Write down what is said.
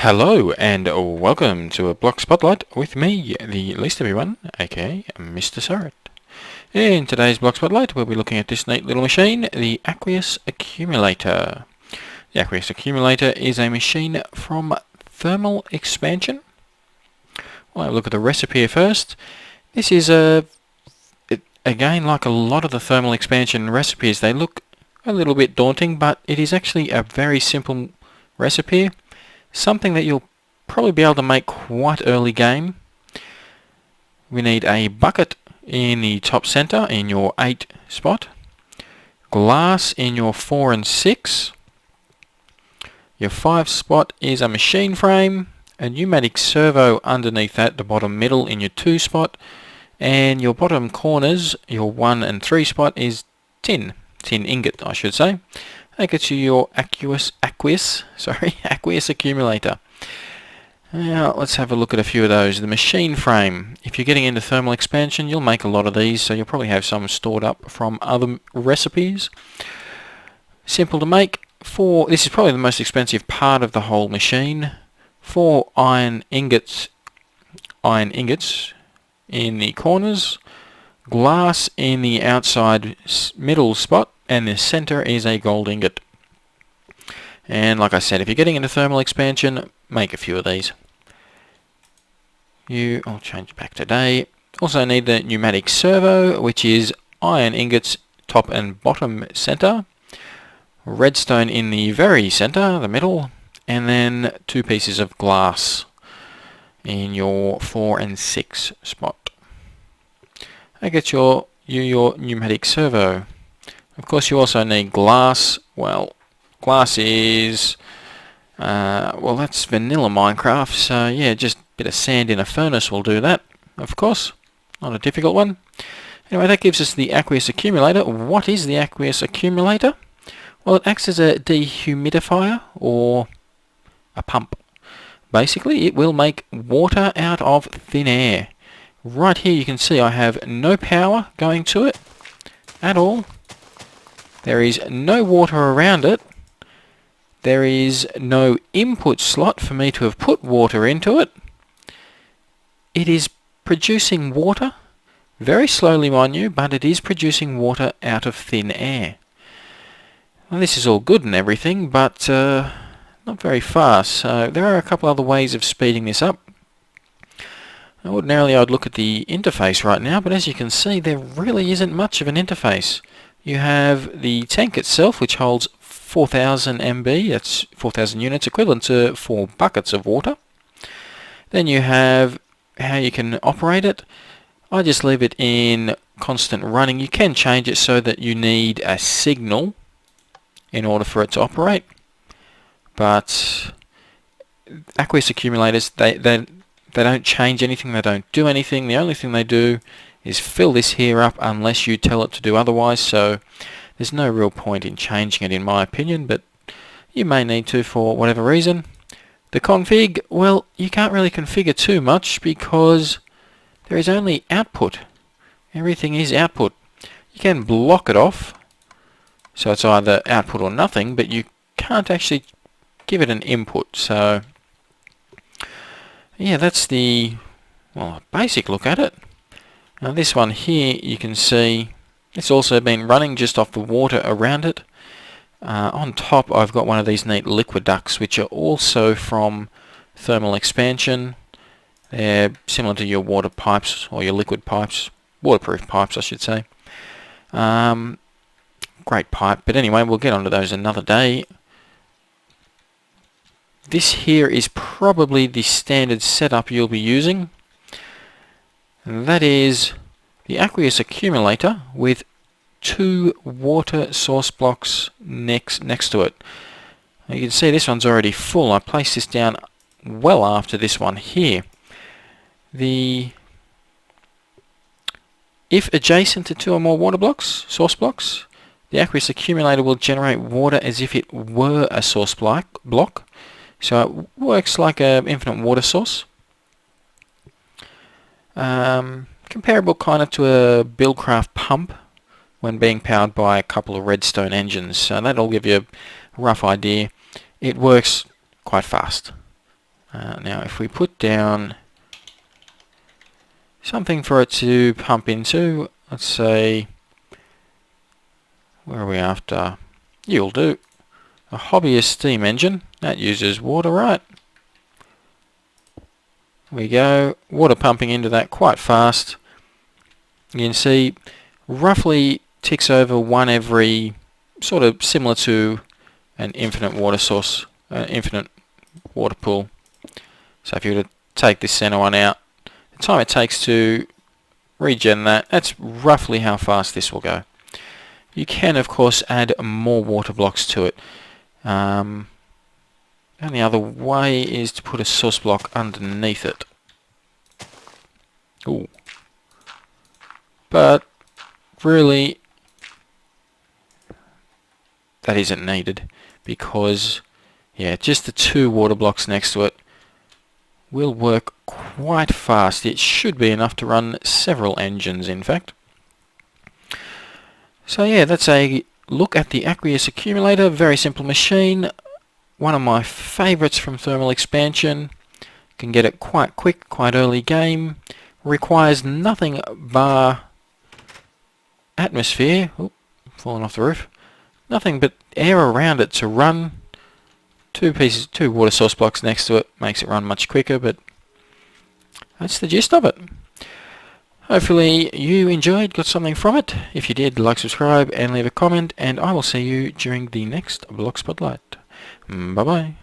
Hello and welcome to a block spotlight with me, the least of everyone, aka MrSuryt. In today's block spotlight we'll be looking at this neat little machine, the Aqueous Accumulator. The Aqueous Accumulator is a machine from thermal expansion. We'll have a look at the recipe here first. This is again, like a lot of the thermal expansion recipes, they look a little bit daunting, but it is actually a very simple recipe. Something that you'll probably be able to make quite early game. We need a bucket in the top center in your 8 spot, glass in your 4 and 6, your 5 spot is a machine frame, a pneumatic servo underneath that, the bottom middle in your 2 spot, and your bottom corners, your 1 and 3 spot is tin ingot I should say. That gets you your Aqueous Accumulator. Now let's have a look at a few of those. The machine frame. If you're getting into thermal expansion, you'll make a lot of these, so you'll probably have some stored up from other recipes. Simple to make. This is probably the most expensive part of the whole machine. 4 iron ingots in the corners, glass in the outside middle spot, and the center is a gold ingot. And like I said, if you're getting into thermal expansion, make a few of these. I'll change it back today. Also need the pneumatic servo, which is iron ingots top and bottom center, redstone in the very center, the middle, and then 2 pieces of glass in your 4 and 6 spot. That gets your pneumatic servo. Of course you also need glass. Well, glass is, that's vanilla Minecraft, so yeah, just a bit of sand in a furnace will do that, of course. Not a difficult one. Anyway, that gives us the Aqueous Accumulator. What is the Aqueous Accumulator? Well, it acts as a dehumidifier or a pump. Basically, it will make water out of thin air. Right here you can see I have no power going to it at all. There is no water around it. There is no input slot for me to have put water into it. It is producing water, very slowly mind you, but it is producing water out of thin air. Well, this is all good and everything, but not very fast. So there are a couple other ways of speeding this up. Ordinarily I'd look at the interface right now, but as you can see there really isn't much of an interface. You have the tank itself, which holds 4,000 MB, that's 4,000 units, equivalent to 4 buckets of water. Then you have how you can operate it. I just leave it in constant running. You can change it so that you need a signal in order for it to operate. But Aqueous Accumulators, they don't change anything, they don't do anything. The only thing they do is fill this here up unless you tell it to do otherwise, so there's no real point in changing it in my opinion, but you may need to for whatever reason. The config, well, you can't really configure too much because there is only output. Everything is output. You can block it off, so it's either output or nothing, but you can't actually give it an input, so yeah, that's the basic look at it. Now this one here you can see it's also been running just off the water around it. On top I've got one of these neat liquid ducts which are also from thermal expansion. They're similar to your water pipes or your liquid pipes, waterproof pipes I should say. Great pipe, but anyway we'll get onto those another day. This here is probably the standard setup you'll be using. And that is the Aqueous Accumulator with 2 water source blocks next to it. You can see this one's already full. I placed this down well after this one here. If adjacent to 2 or more water blocks, source blocks, the Aqueous Accumulator will generate water as if it were a source block. So it works like an infinite water source. Comparable kind of to a Buildcraft pump when being powered by a couple of redstone engines. So that'll give you a rough idea. It works quite fast. Now if we put down something for it to pump into, let's say, where are we after? You'll do. A hobbyist steam engine, that uses water, right? We go, water pumping into that quite fast. You can see roughly ticks over one every, sort of similar to an infinite water source, infinite water pool. So if you were to take this center one out, the time it takes to regen that, that's roughly how fast this will go. You can of course add more water blocks to it. And the other way is to put a source block underneath it. Ooh. But really that isn't needed, because yeah, just the 2 water blocks next to it will work quite fast. It should be enough to run several engines, in fact. So yeah, that's a look at the Aqueous Accumulator. Very simple machine. One of my favourites from thermal expansion. Can get it quite quick, quite early game. Requires nothing bar atmosphere. Oop, falling off the roof. Nothing but air around it to run. 2 water source blocks next to it makes it run much quicker, but that's the gist of it. Hopefully you enjoyed, got something from it. If you did, like, subscribe and leave a comment, and I will see you during the next Block Spotlight. Bye bye.